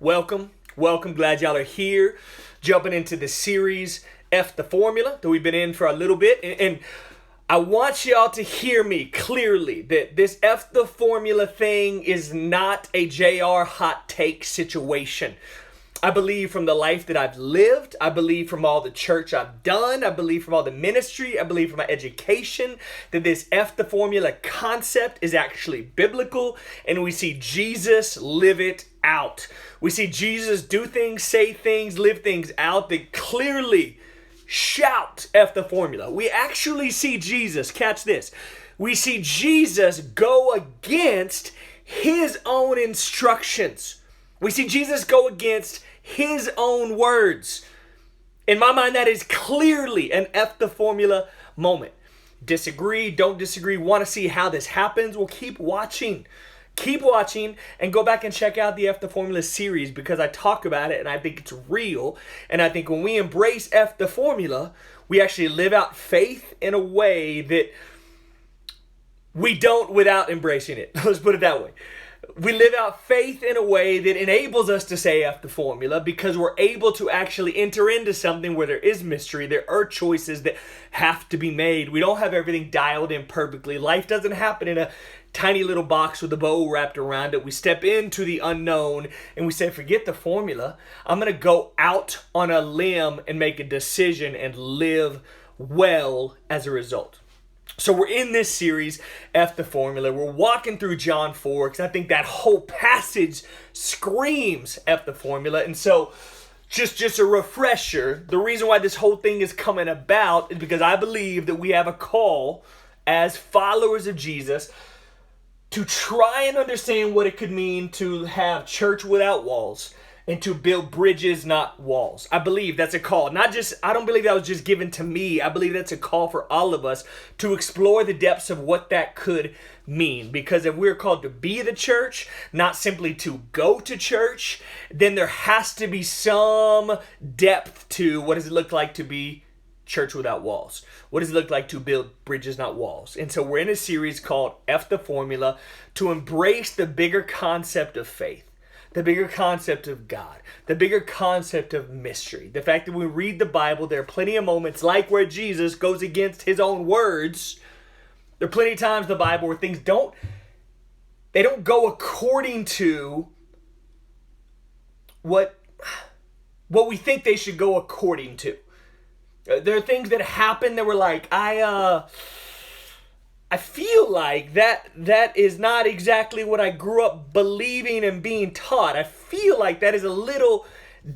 welcome. Glad y'all are here. Jumping into the series, F the Formula, that we've been in for a little bit. And I want y'all to hear me clearly that this F the Formula thing is not a JR hot take situation. I believe from the life that I've lived, I believe from all the church I've done, I believe from all the ministry, I believe from my education, that this F the Formula concept is actually biblical, and we see Jesus live it out. We see Jesus do things, say things, live things out that clearly shout F the Formula. We actually see Jesus, catch this, we see Jesus go against his own instructions. We see Jesus go against his own words. In my mind, that is clearly an F the Formula moment. Disagree, don't disagree, want to see how this happens? Well, keep watching. Keep watching and go back and check out the F the Formula series, because I talk about it and I think it's real. And I think when we embrace F the Formula, we actually live out faith in a way that we don't without embracing it. Let's put it that way. We live out faith in a way that enables us to say F the Formula, because we're able to actually enter into something where there is mystery. There are choices that have to be made. We don't have everything dialed in perfectly. Life doesn't happen in a tiny little box with a bow wrapped around it. We step into the unknown and we say, forget the formula. I'm going to go out on a limb and make a decision and live well as a result. So we're in this series, F the Formula. We're walking through John 4 because I think that whole passage screams F the Formula. And so just a refresher, the reason why this whole thing is coming about is because I believe that we have a call as followers of Jesus to try and understand what it could mean to have church without walls and to build bridges, not walls. I believe that's a call. I don't believe that was just given to me. I believe that's a call for all of us to explore the depths of what that could mean. Because if we're called to be the church, not simply to go to church, then there has to be some depth to what does it look like to be church without walls? What does it look like to build bridges, not walls? And so we're in a series called F the Formula to embrace the bigger concept of faith, the bigger concept of God, the bigger concept of mystery. The fact that when we read the Bible, there are plenty of moments like where Jesus goes against his own words. There are plenty of times in the Bible where things don't go according to what we think they should go according to. There are things that happen that were like, I feel like that is not exactly what I grew up believing and being taught. I feel like that is a little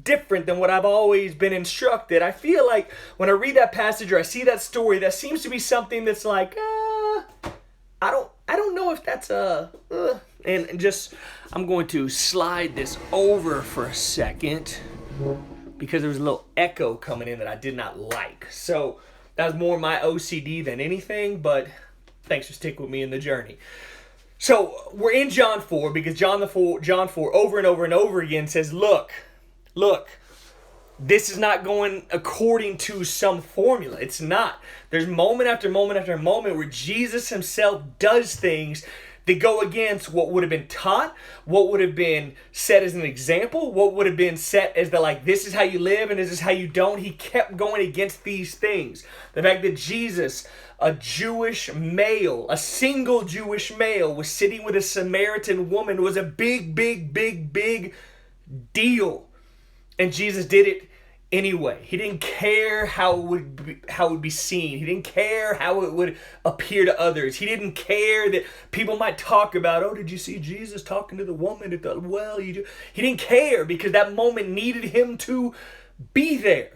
different than what I've always been instructed. I feel like when I read that passage or I see that story, that seems to be something that's like, I don't know if that's and just, I'm going to slide this over for a second because there was a little echo coming in that I did not like. So that was more my OCD than anything, but thanks for sticking with me in the journey. So we're in John 4 because John 4 over and over and over again says, look, this is not going according to some formula. It's not. There's moment after moment after moment where Jesus himself does things that go against what would have been taught, what would have been set as an example, what would have been set as this is how you live and this is how you don't. He kept going against these things. The fact that Jesus, a Jewish male, a single Jewish male, was sitting with a Samaritan woman was a big deal. And Jesus did it anyway. He didn't care how it would be seen. He didn't care how it would appear to others. He didn't care that people might talk about, oh, did you see Jesus talking to the woman at the well? You do. He didn't care because that moment needed him to be there.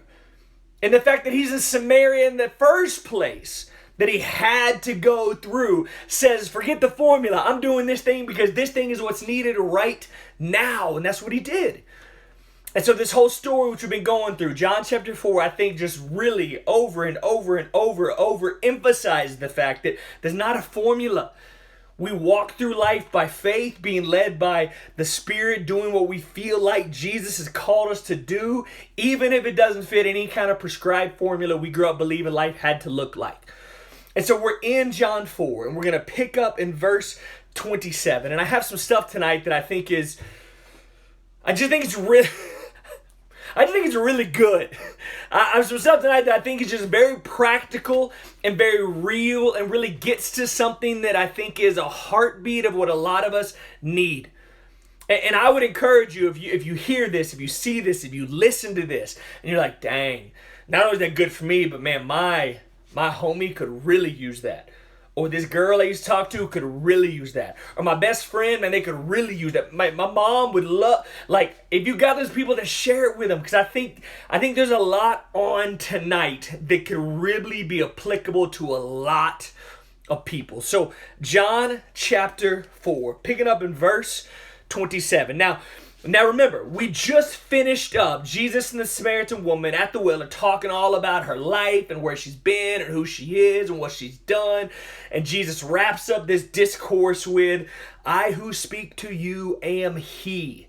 And the fact that he's in Samaria in the first place, that he had to go through, says, forget the formula. I'm doing this thing because this thing is what's needed right now. And that's what he did. And so this whole story which we've been going through, John chapter 4, I think just really over and over emphasizes the fact that there's not a formula. We walk through life by faith, being led by the Spirit, doing what we feel like Jesus has called us to do, even if it doesn't fit any kind of prescribed formula we grew up believing life had to look like. And so we're in John 4, and we're going to pick up in verse 27. And I have some stuff tonight that I think is I just think it's really, I just think it's really good. Something that I think is just very practical and very real and really gets to something that I think is a heartbeat of what a lot of us need. And I would encourage you, if you hear this, if you see this, if you listen to this, and you're like, dang, not only is that good for me, but man, my homie could really use that. Or this girl I used to talk to could really use that. Or my best friend, man, they could really use that. My mom would love, like, if you got those people to share it with them. Because I think there's a lot on tonight that could really be applicable to a lot of people. So, John chapter 4, picking up in verse 27. Now remember, we just finished up Jesus and the Samaritan woman at the well and talking all about her life and where she's been and who she is and what she's done. And Jesus wraps up this discourse with, I who speak to you am he.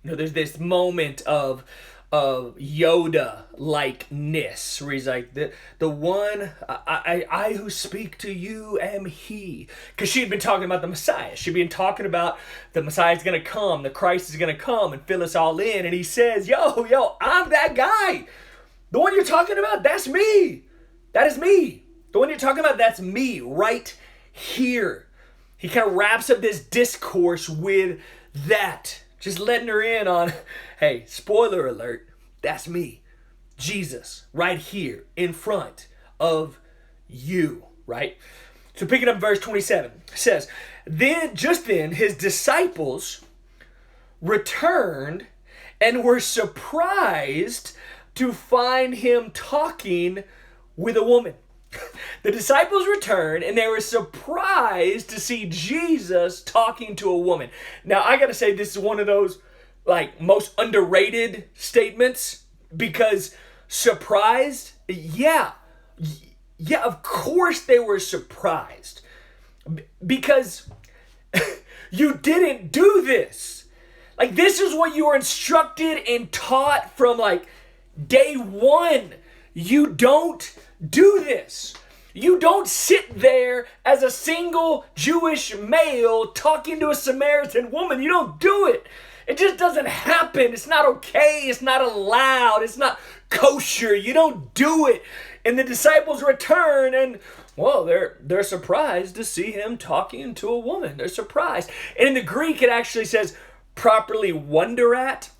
You know, there's this moment of Yoda-likeness where he's like, the one, I who speak to you am he. Because she had been talking about the Messiah. She'd been talking about the Messiah's going to come, the Christ is going to come and fill us all in. And he says, yo, I'm that guy. The one you're talking about, that's me. That is me. The one you're talking about, that's me right here. He kind of wraps up this discourse with that. Just letting her in on, hey, spoiler alert, that's me, Jesus, right here in front of you, right? So picking up verse 27, it says, then his disciples returned and were surprised to find him talking with a woman. The disciples returned and they were surprised to see Jesus talking to a woman. Now, I got to say, this is one of those like most underrated statements, because surprised, yeah, of course they were surprised, because you didn't do this. Like, this is what you were instructed and taught from like day one. You don't do this. You don't sit there as a single Jewish male talking to a Samaritan woman. You don't do it. It just doesn't happen. It's not okay. It's not allowed. It's not kosher. You don't do it. And the disciples return and, well, they're surprised to see him talking to a woman. They're surprised. And in the Greek, it actually says properly wonder at,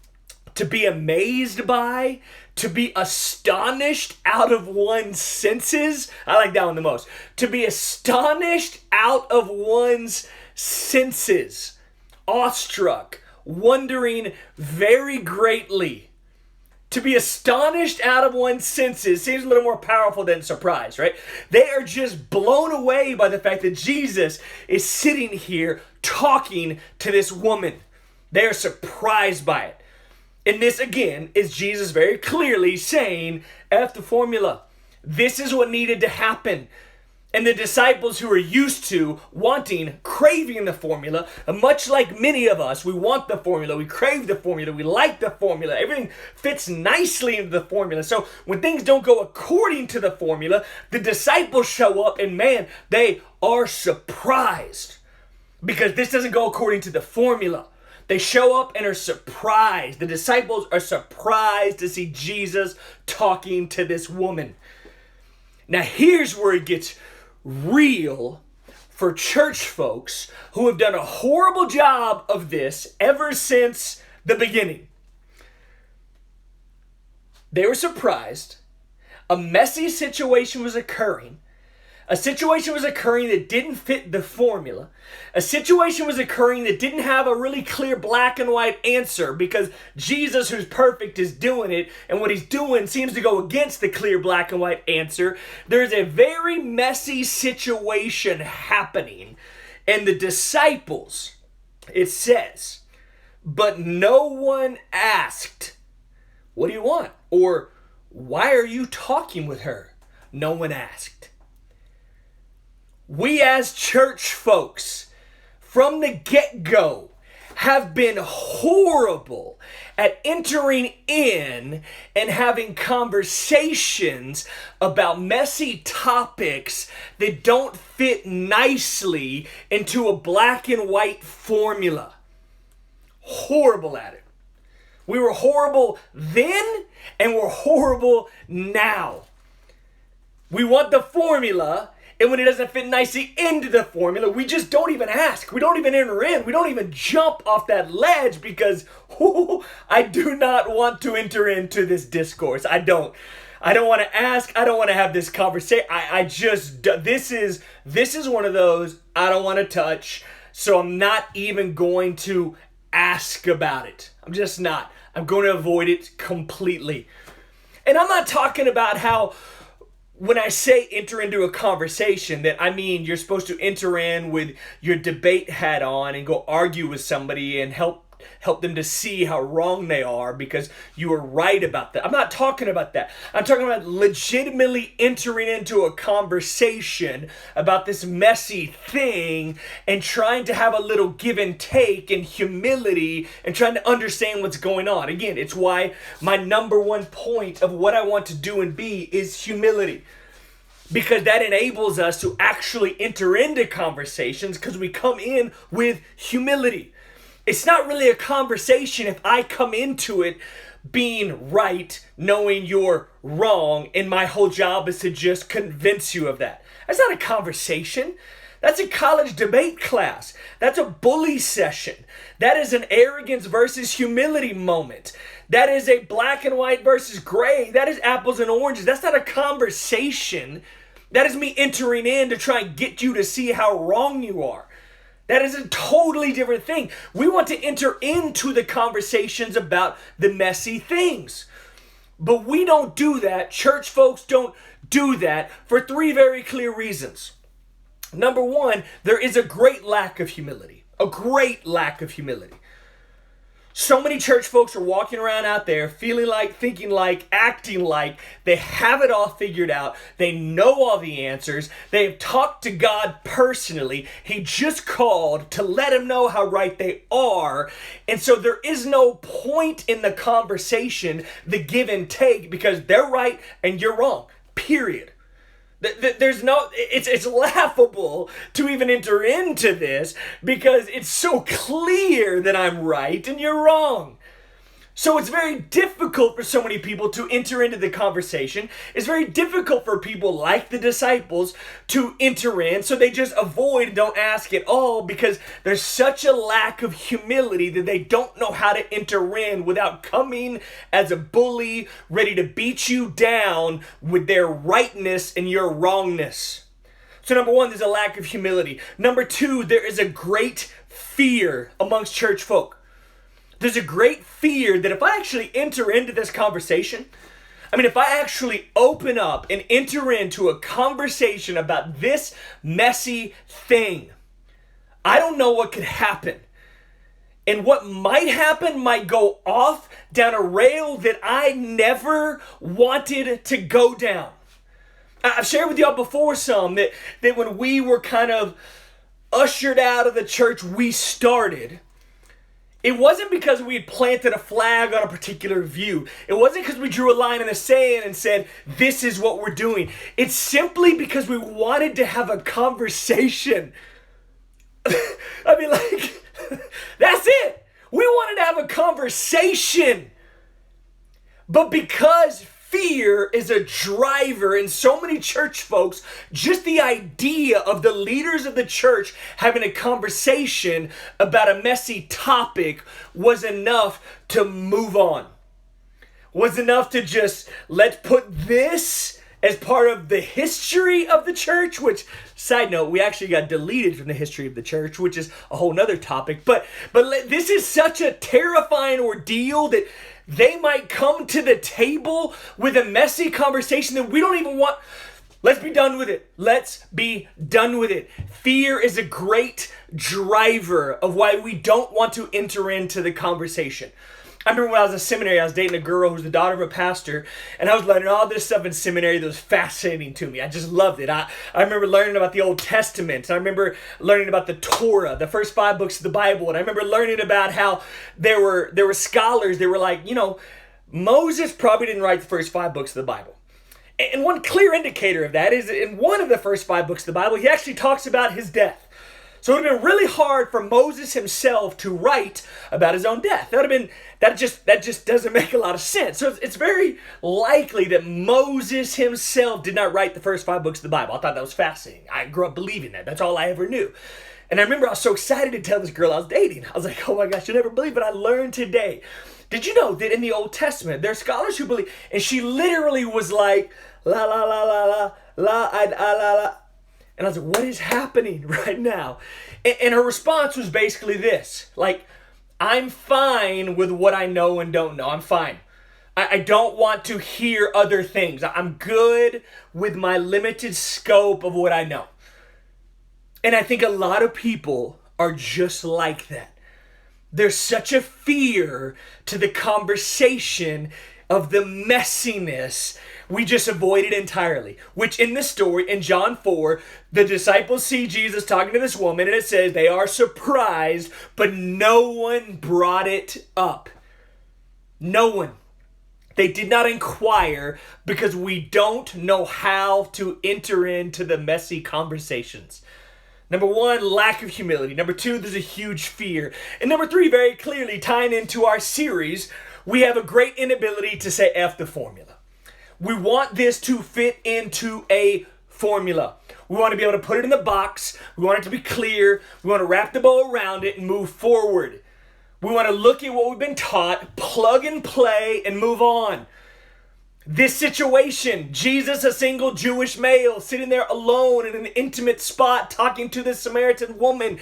to be amazed by, to be astonished out of one's senses. I like that one the most. To be astonished out of one's senses. Awestruck, wondering very greatly. To be astonished out of one's senses seems a little more powerful than surprise, right? They are just blown away by the fact that Jesus is sitting here talking to this woman. They are surprised by it. And this, again, is Jesus very clearly saying, F the formula. This is what needed to happen. And the disciples who are used to wanting, craving the formula, much like many of us, we want the formula, we crave the formula, we like the formula, everything fits nicely into the formula. So when things don't go according to the formula, the disciples show up and man, they are surprised because this doesn't go according to the formula. They show up and are surprised. The disciples are surprised to see Jesus talking to this woman. Now here's where it gets real for church folks who have done a horrible job of this ever since the beginning. They were surprised. A messy situation was occurring. A situation was occurring that didn't fit the formula. A situation was occurring that didn't have a really clear black and white answer because Jesus, who's perfect, is doing it. And what he's doing seems to go against the clear black and white answer. There's a very messy situation happening. And the disciples, it says, but no one asked, what do you want? Or why are you talking with her? No one asked. We as church folks, from the get-go, have been horrible at entering in and having conversations about messy topics that don't fit nicely into a black and white formula. Horrible at it. We were horrible then, and we're horrible now. We want the formula, and when it doesn't fit nicely into the formula, we just don't even ask. We don't even enter in. We don't even jump off that ledge because I do not want to enter into this discourse. I don't want to ask. I don't want to have this conversation. This is one of those I don't want to touch. So I'm not even going to ask about it. I'm just not. I'm going to avoid it completely. And I'm not talking about how when I say enter into a conversation, that I mean you're supposed to enter in with your debate hat on and go argue with somebody and help them to see how wrong they are because you were right about that. I'm not talking about that. I'm talking about legitimately entering into a conversation about this messy thing and trying to have a little give and take and humility and trying to understand what's going on. Again, it's why my number one point of what I want to do and be is humility. Because that enables us to actually enter into conversations because we come in with humility. It's not really a conversation if I come into it being right, knowing you're wrong, and my whole job is to just convince you of that. That's not a conversation. That's a college debate class. That's a bully session. That is an arrogance versus humility moment. That is a black and white versus gray. That is apples and oranges. That's not a conversation. That is me entering in to try and get you to see how wrong you are. That is a totally different thing. We want to enter into the conversations about the messy things. But we don't do that. Church folks don't do that for three very clear reasons. Number one, there is a great lack of humility. A great lack of humility. So many church folks are walking around out there feeling like, thinking like, acting like they have it all figured out. They know all the answers. They've talked to God personally. He just called to let them know how right they are. And so there is no point in the conversation, the give and take, because they're right and you're wrong. Period. There's no, it's laughable to even enter into this because it's so clear that I'm right and you're wrong. So it's very difficult for so many people to enter into the conversation. It's very difficult for people like the disciples to enter in. So they just avoid and don't ask at all because there's such a lack of humility that they don't know how to enter in without coming as a bully, ready to beat you down with their rightness and your wrongness. So number one, there's a lack of humility. Number two, there is a great fear amongst church folk. There's a great fear that if I actually enter into this conversation, if I actually open up and enter into a conversation about this messy thing, I don't know what could happen. And what might happen might go off down a rail that I never wanted to go down. I've shared with y'all before that when we were kind of ushered out of the church we started, it wasn't because we had planted a flag on a particular view. It wasn't because we drew a line in the sand and said, this is what we're doing. It's simply because we wanted to have a conversation. That's it. We wanted to have a conversation. But because fear is a driver in so many church folks, just the idea of the leaders of the church having a conversation about a messy topic was enough to move on. Was enough to just, let's put this as part of the history of the church, which, side note, we actually got deleted from the history of the church, which is a whole nother topic. But this is such a terrifying ordeal that they might come to the table with a messy conversation that we don't even want. Let's be done with it. Let's be done with it. Fear is a great driver of why we don't want to enter into the conversation. I remember when I was in seminary, I was dating a girl who's the daughter of a pastor, and I was learning all this stuff in seminary that was fascinating to me. I just loved it. I remember learning about the Old Testament. I remember learning about the Torah, the first 5 books of the Bible. And I remember learning about how there were scholars. They were like, Moses probably didn't write the first 5 books of the Bible. And one clear indicator of that is that in one of the first 5 books of the Bible, he actually talks about his death. So it would have been really hard for Moses himself to write about his own death. That just doesn't make a lot of sense. So it's very likely that Moses himself did not write the first 5 books of the Bible. I thought that was fascinating. I grew up believing that. That's all I ever knew. And I remember I was so excited to tell this girl I was dating. I was like, oh my gosh, you'll never believe it. I learned today. Did you know that in the Old Testament, there are scholars who believe, and she literally was like, la la la la la, la la la. And I was like, what is happening right now? And her response was basically this, like, I'm fine with what I know and don't know. I'm fine. I don't want to hear other things. I'm good with my limited scope of what I know. And I think a lot of people are just like that. There's such a fear to the conversation of the messiness, we just avoid it entirely. Which in this story, in John 4, the disciples see Jesus talking to this woman, and it says they are surprised, but no one brought it up. No one. They did not inquire because we don't know how to enter into the messy conversations. Number 1, lack of humility. Number 2, there's a huge fear. And number 3, very clearly tying into our series, we have a great inability to say F the formula. We want this to fit into a formula. We want to be able to put it in the box. We want it to be clear. We want to wrap the bow around it and move forward. We want to look at what we've been taught, plug and play, and move on. This situation, Jesus, a single Jewish male, sitting there alone in an intimate spot talking to this Samaritan woman,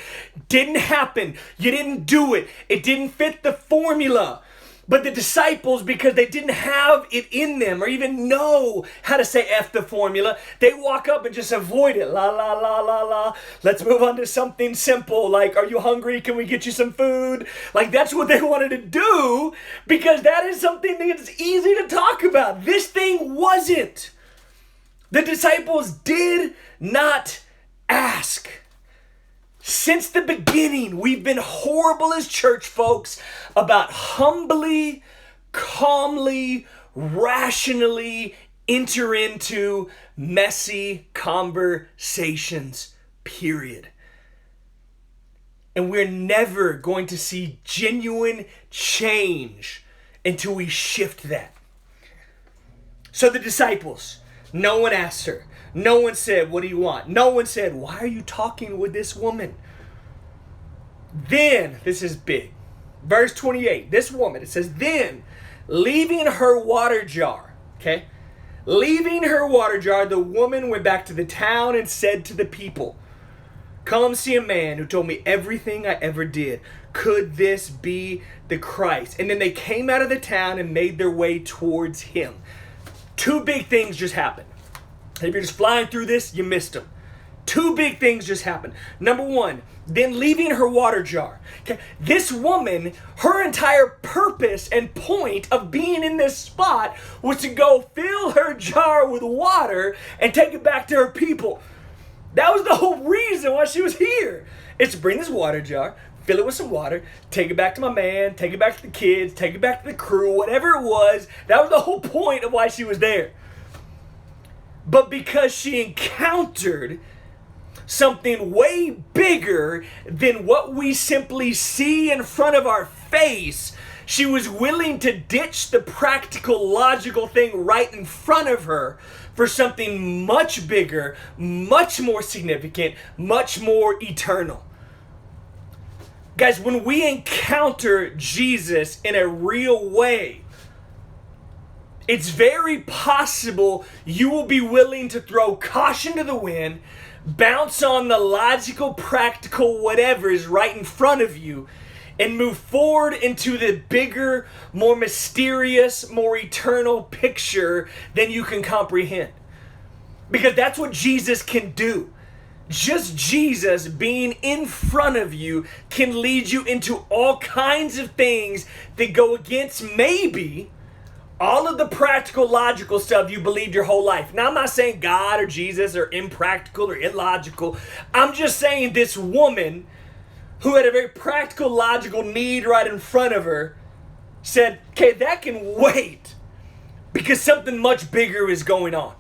didn't happen. You didn't do it. It didn't fit the formula. But the disciples, because they didn't have it in them or even know how to say F the formula, they walk up and just avoid it. La, la, la, la, la. Let's move on to something simple like, are you hungry? Can we get you some food? Like, that's what they wanted to do because that is something that's easy to talk about. This thing wasn't. The disciples did not ask. Since the beginning, we've been horrible as church folks about humbly, calmly, rationally enter into messy conversations, period. And we're never going to see genuine change until we shift that. So the disciples, no one asked her. No one said, what do you want? No one said, why are you talking with this woman? Then, this is big. Verse 28, this woman, it says, then, leaving her water jar, okay? Leaving her water jar, the woman went back to the town and said to the people, come see a man who told me everything I ever did. Could this be the Christ? And then they came out of the town and made their way towards him. 2 big things just happened. If you're just flying through this, you missed them. 2 big things just happened. Number 1, then leaving her water jar. Okay, this woman, her entire purpose and point of being in this spot was to go fill her jar with water and take it back to her people. That was the whole reason why she was here. It's to bring this water jar, fill it with some water, take it back to my man, take it back to the kids, take it back to the crew, whatever it was. That was the whole point of why she was there. But because she encountered something way bigger than what we simply see in front of our face, she was willing to ditch the practical, logical thing right in front of her for something much bigger, much more significant, much more eternal. Guys, when we encounter Jesus in a real way, it's very possible you will be willing to throw caution to the wind, bounce on the logical, practical whatever's right in front of you, and move forward into the bigger, more mysterious, more eternal picture than you can comprehend. Because that's what Jesus can do. Just Jesus being in front of you can lead you into all kinds of things that go against maybe all of the practical, logical stuff you believed your whole life. Now, I'm not saying God or Jesus are impractical or illogical. I'm just saying this woman who had a very practical, logical need right in front of her said, okay, that can wait because something much bigger is going on.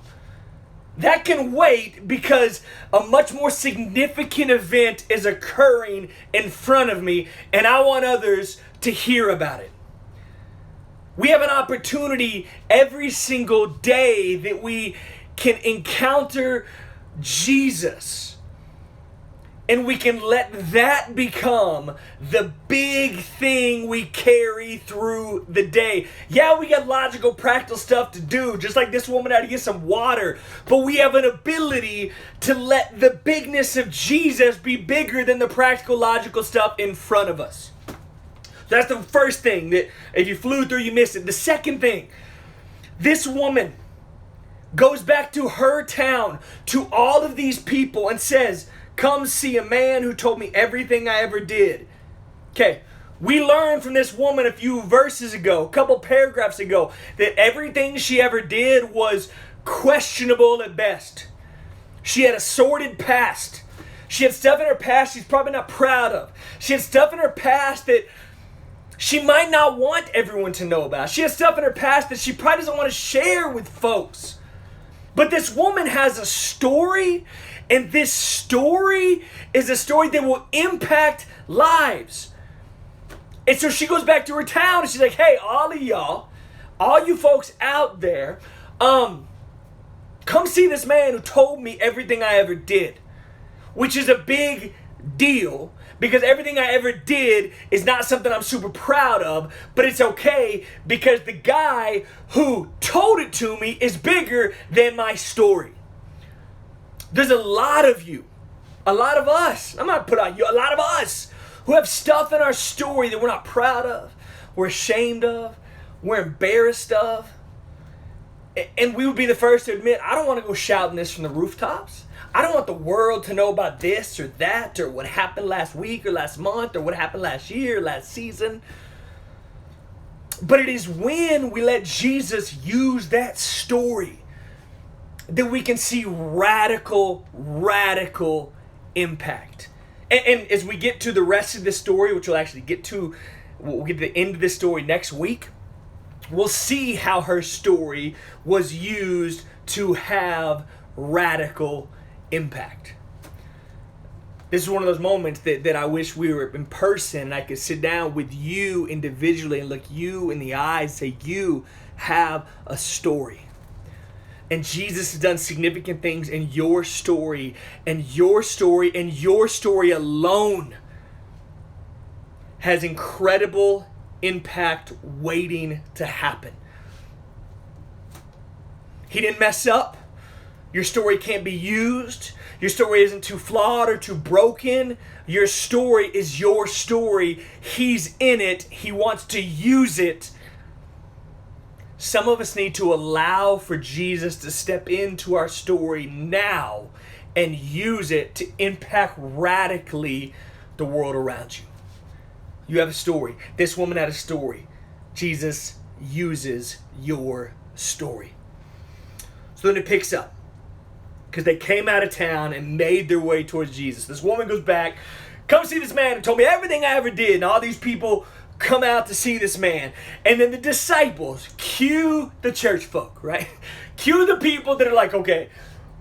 That can wait because a much more significant event is occurring in front of me, and I want others to hear about it. We have an opportunity every single day that we can encounter Jesus. And we can let that become the big thing we carry through the day. Yeah, we got logical, practical stuff to do, just like this woman had to get some water. But we have an ability to let the bigness of Jesus be bigger than the practical, logical stuff in front of us. That's the first thing that if you flew through, you missed it. The second thing, this woman goes back to her town, to all of these people, and says, come see a man who told me everything I ever did. Okay, we learned from this woman a few verses ago, a couple paragraphs ago, that everything she ever did was questionable at best. She had a sordid past. She had stuff in her past she's probably not proud of. She had stuff in her past that she might not want everyone to know about. She has stuff in her past that she probably doesn't want to share with folks. But this woman has a story, and this story is a story that will impact lives. And so she goes back to her town, and she's like, hey, all of y'all, all you folks out there, come see this man who told me everything I ever did. Which is a big deal, because everything I ever did is not something I'm super proud of, but it's okay because the guy who told it to me is bigger than my story. There's a lot of you, a lot of us, I'm not putting on you, a lot of us who have stuff in our story that we're not proud of, we're ashamed of, we're embarrassed of, and we would be the first to admit, I don't want to go shouting this from the rooftops. I don't want the world to know about this or that or what happened last week or last month or what happened last year, last season. But it is when we let Jesus use that story that we can see radical impact. And as we get to the rest of this story, which we'll actually get to, we'll get to the end of this story next week, we'll see how her story was used to have radical impact. This is one of those moments that I wish we were in person and I could sit down with you individually and look you in the eyes and say, you have a story. And Jesus has done significant things in your story, and your story and your story alone has incredible impact waiting to happen. He didn't mess up. Your story can't be used. Your story isn't too flawed or too broken. Your story is your story. He's in it. He wants to use it. Some of us need to allow for Jesus to step into our story now and use it to impact radically the world around you. You have a story. This woman had a story. Jesus uses your story. So then it picks up, because they came out of town and made their way towards Jesus. This woman goes back, come see this man who told me everything I ever did. And all these people come out to see this man. And then the disciples, cue the church folk, right? Cue the people that are like, okay,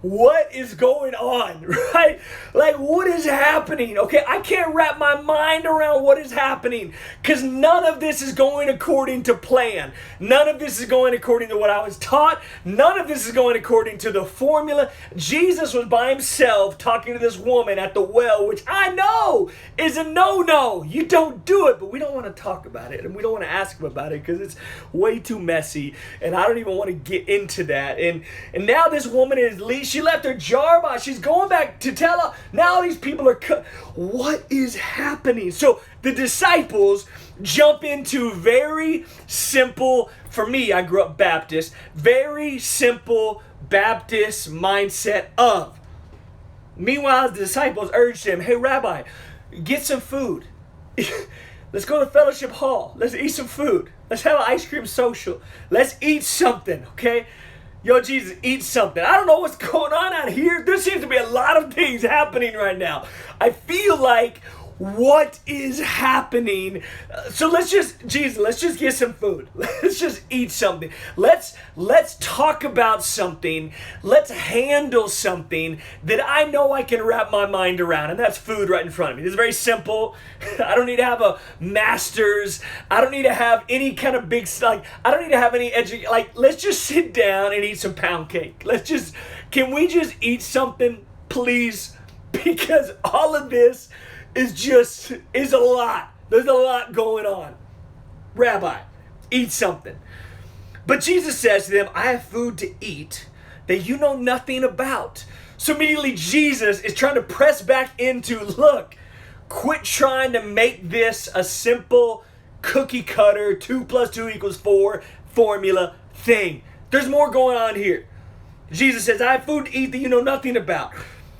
what is going on, right? Like, what is happening? Okay, I can't wrap my mind around what is happening, because none of this is going according to plan. None of this is going according to what I was taught. None of this is going according to the formula. Jesus was by himself talking to this woman at the well, which I know is a no-no. You don't do it, but we don't want to talk about it, and we don't want to ask him about it because it's way too messy, and I don't even want to get into that. And now this woman is she left her jar by. She's going back to tell her. Now these people are what is happening? So the disciples jump into very simple, for me, I grew up Baptist, very simple Baptist mindset of. Meanwhile, the disciples urged him, hey, Rabbi, get some food. Let's go to Fellowship Hall. Let's eat some food. Let's have an ice cream social. Let's eat something, okay? Yo, Jesus, eat something. I don't know what's going on out here. There seems to be a lot of things happening right now. I feel like what is happening? So let's just get some food. Let's just eat something. Let's talk about something. Let's handle something that I know I can wrap my mind around, and that's food right in front of me. This is very simple. I don't need to have a master's. I don't need to have any kind of big, I don't need to have any let's just sit down and eat some pound cake. Can we just eat something, please? Because all of this is a lot. There's a lot going on. Rabbi, eat something. But Jesus says to them, I have food to eat that you know nothing about. So immediately Jesus is trying to press back into, look, quit trying to make this a simple cookie cutter, 2 + 2 = 4 formula thing. There's more going on here. Jesus says, I have food to eat that you know nothing about.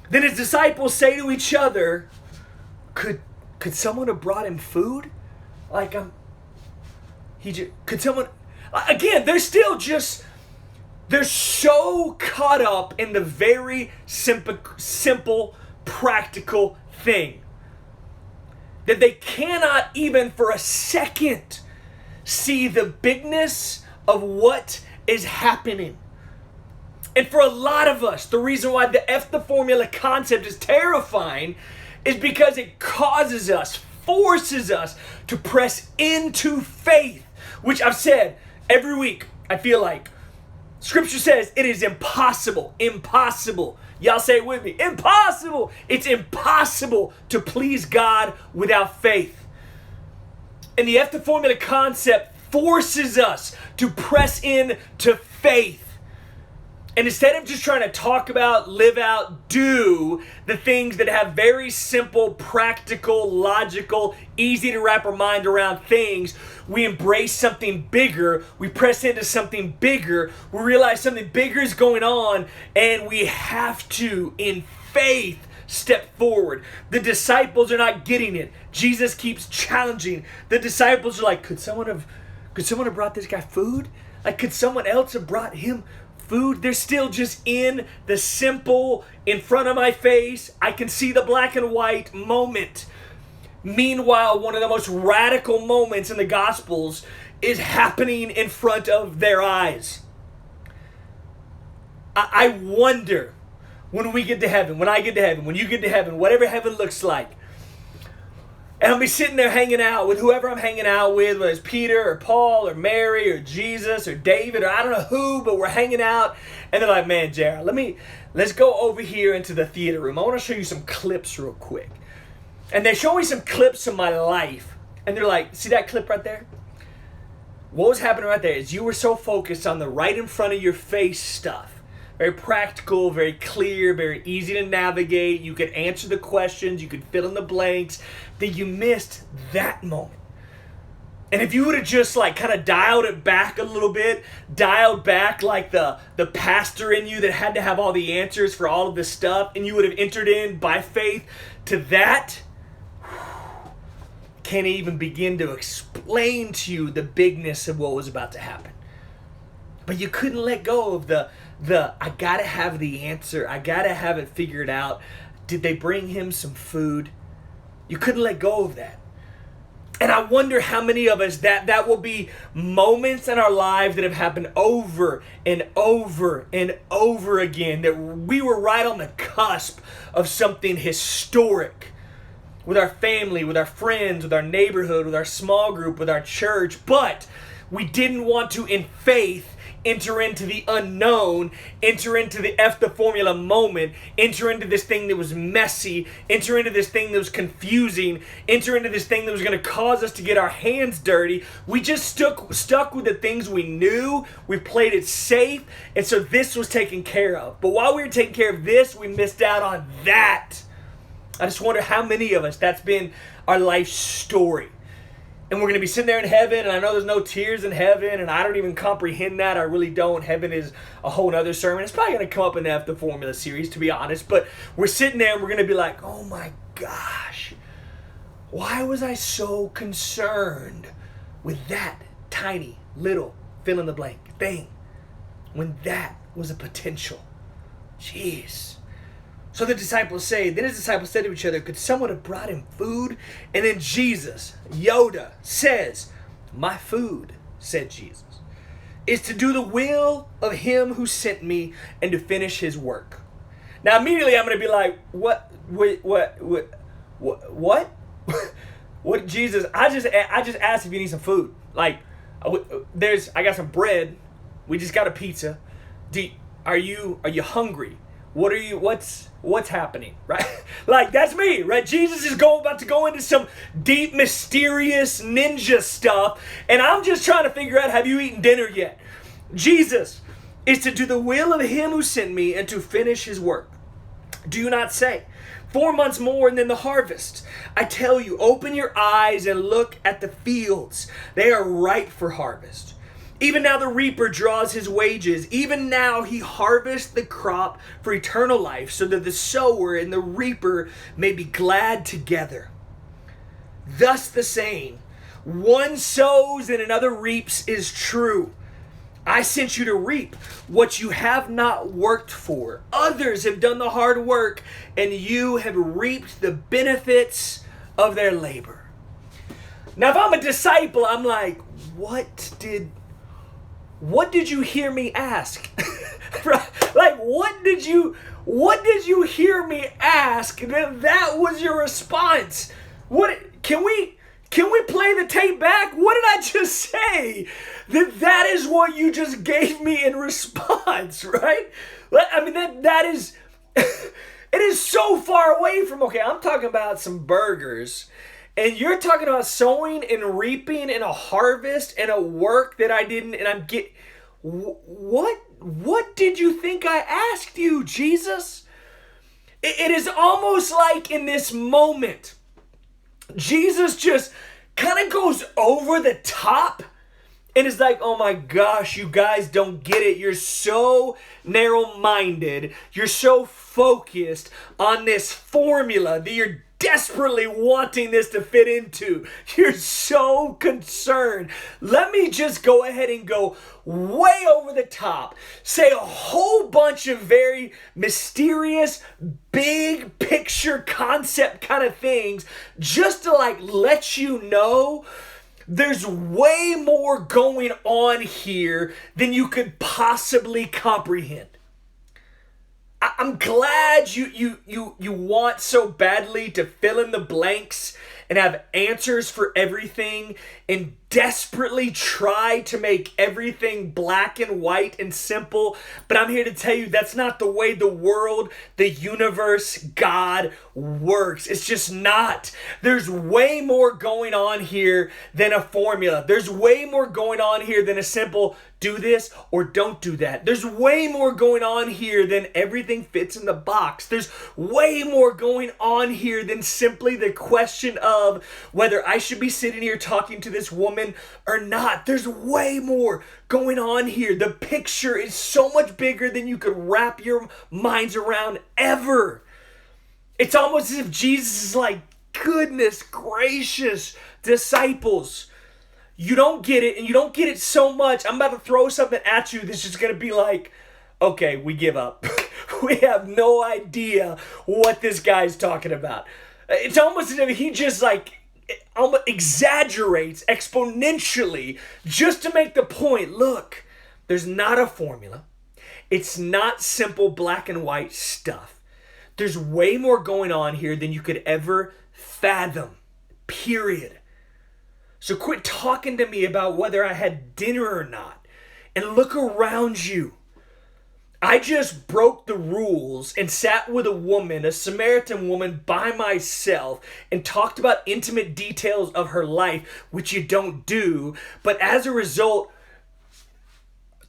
Then his disciples say to each other, Could someone have brought him food? Could someone... Again, they're so caught up in the very simple, practical thing that they cannot even for a second see the bigness of what is happening. And for a lot of us, the reason why the F the formula concept is terrifying is because it forces us to press into faith, which I've said every week. I feel like Scripture says it is impossible. Y'all say it with me. Impossible. It's impossible to please God without faith. And the F the formula concept forces us to press into faith. And instead of just trying to talk about, live out, do the things that have very simple, practical, logical, easy to wrap our mind around things, we embrace something bigger. We press into something bigger. We realize something bigger is going on, and we have to, in faith, step forward. The disciples are not getting it. Jesus keeps challenging. The disciples are like, could someone have brought this guy food? Could someone else have brought him food? They're still just in the simple, in front of my face, I can see the black and white moment. Meanwhile, one of the most radical moments in the Gospels is happening in front of their eyes. I wonder when we get to heaven, when I get to heaven, when you get to heaven, whatever heaven looks like, and I'll be sitting there hanging out with whoever I'm hanging out with, whether it's Peter or Paul or Mary or Jesus or David or I don't know who, but we're hanging out. And they're like, man, Jared, let's go over here into the theater room. I want to show you some clips real quick. And they show me some clips of my life. And they're like, see that clip right there? What was happening right there is you were so focused on the right in front of your face stuff. Very practical, very clear, very easy to navigate. You could answer the questions, you could fill in the blanks, that you missed that moment. And if you would have just kind of dialed it back a little bit, dialed back like the pastor in you that had to have all the answers for all of this stuff, and you would have entered in by faith to that, can't even begin to explain to you the bigness of what was about to happen. But you couldn't let go of the I gotta have the answer. I gotta have it figured out. Did they bring him some food? You couldn't let go of that. And I wonder how many of us that will be moments in our lives that have happened over and over and over again, that we were right on the cusp of something historic with our family, with our friends, with our neighborhood, with our small group, with our church, but we didn't want to, in faith, enter into the unknown, enter into the F the formula moment, enter into this thing that was messy, enter into this thing that was confusing, enter into this thing that was going to cause us to get our hands dirty. We just stuck with the things we knew. We played it safe, and so this was taken care of. But while we were taking care of this, we missed out on that. I just wonder how many of us that's been our life story. And we're going to be sitting there in heaven, and I know there's no tears in heaven, and I don't even comprehend that. I really don't. Heaven is a whole other sermon. It's probably going to come up in the F the Formula series, to be honest. But we're sitting there, and we're going to be like, oh my gosh, why was I so concerned with that tiny little fill-in-the-blank thing when that was a potential? Jeez. So the disciples say, then his disciples said to each other, could someone have brought him food? And then Jesus, Yoda, says, my food, said Jesus, is to do the will of him who sent me and to finish his work. Now immediately I'm going to be like, what, what, Jesus? I just asked if you need some food. Like, I got some bread. We just got a pizza. Are you hungry? What's happening, right? Like, that's me, right? Jesus is about to go into some deep, mysterious ninja stuff, and I'm just trying to figure out, have you eaten dinner yet? Jesus is to do the will of him who sent me and to finish his work. Do you not say, 4 months more and then the harvest? I tell you, open your eyes and look at the fields. They are ripe for harvest. Even now the reaper draws his wages. Even now he harvests the crop for eternal life, so that the sower and the reaper may be glad together. Thus the saying, one sows and another reaps, is true. I sent you to reap what you have not worked for. Others have done the hard work, and you have reaped the benefits of their labor. Now, if I'm a disciple, I'm like, what did you hear me ask? Like, what did you hear me ask? That was your response. Can we play the tape back? What did I just say? That is what you just gave me in response, right? I mean, that is, it is so far away from, okay, I'm talking about some burgers, and you're talking about sowing and reaping and a harvest and a work that I didn't, and what did you think I asked you, Jesus? It is almost like in this moment, Jesus just kind of goes over the top and is like, oh my gosh, you guys don't get it. You're so narrow-minded. You're so focused on this formula that you're desperately wanting this to fit into. You're so concerned. Let me just go ahead and go way over the top. Say a whole bunch of very mysterious, big picture concept kind of things just to like let you know there's way more going on here than you could possibly comprehend. I'm glad you want so badly to fill in the blanks and have answers for everything and desperately try to make everything black and white and simple. But I'm here to tell you that's not the way the world, the universe, God works. It's just not. There's way more going on here than a formula. There's way more going on here than a simple do this or don't do that. There's way more going on here than everything fits in the box. There's way more going on here than simply the question of whether I should be sitting here talking to this woman or not. There's way more going on here. The picture is so much bigger than you could wrap your minds around ever. It's almost as if Jesus is like, goodness gracious, disciples, you don't get it, and you don't get it so much. I'm about to throw something at you that's just going to be like, okay, we give up. We have no idea what this guy's talking about. It's almost as if he just like almost exaggerates exponentially just to make the point. Look, there's not a formula. It's not simple black and white stuff. There's way more going on here than you could ever fathom, period. So quit talking to me about whether I had dinner or not, and look around you. I just broke the rules and sat with a woman, a Samaritan woman, by myself and talked about intimate details of her life, which you don't do. But as a result,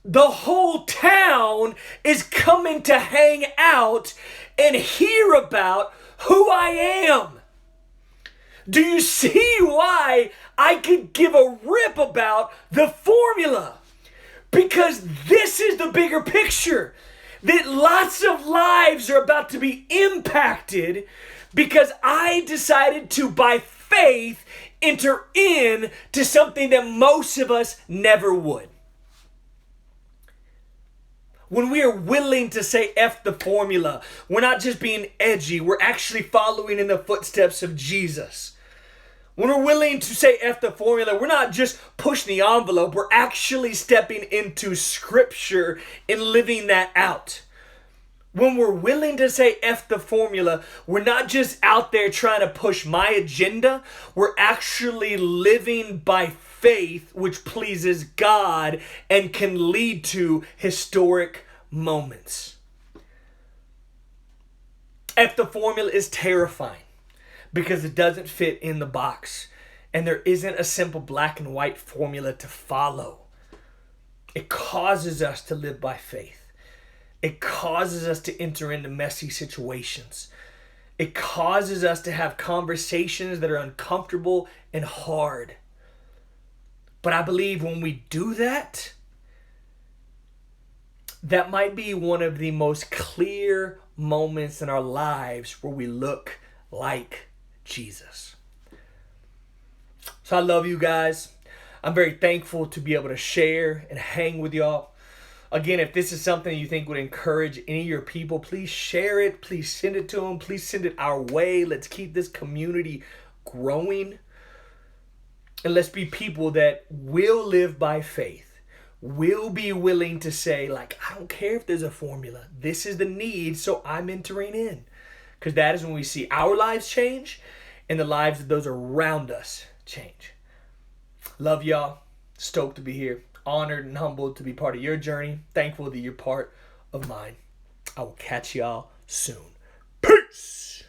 the whole town is coming to hang out and hear about who I am. Do you see why I could give a rip about the formula? Because this is the bigger picture. That lots of lives are about to be impacted because I decided to, by faith, enter in to something that most of us never would. When we are willing to say F the formula, we're not just being edgy, we're actually following in the footsteps of Jesus. When we're willing to say F the formula, we're not just pushing the envelope, we're actually stepping into Scripture and living that out. When we're willing to say F the formula, we're not just out there trying to push my agenda, we're actually living by faith, which pleases God and can lead to historic moments. F the formula is terrifying because it doesn't fit in the box, and there isn't a simple black and white formula to follow. It causes us to live by faith. It causes us to enter into messy situations. It causes us to have conversations that are uncomfortable and hard. But I believe when we do that, that might be one of the most clear moments in our lives where we look like Jesus. So I love you guys. I'm very thankful to be able to share and hang with y'all. Again, if this is something you think would encourage any of your people, please share it. Please send it to them. Please send it our way. Let's keep this community growing. And let's be people that will live by faith. Will be willing to say, like, I don't care if there's a formula. This is the need, so I'm entering in. Because that is when we see our lives change and the lives of those around us change. Love y'all. Stoked to be here. Honored and humbled to be part of your journey. Thankful that you're part of mine. I will catch y'all soon. Peace.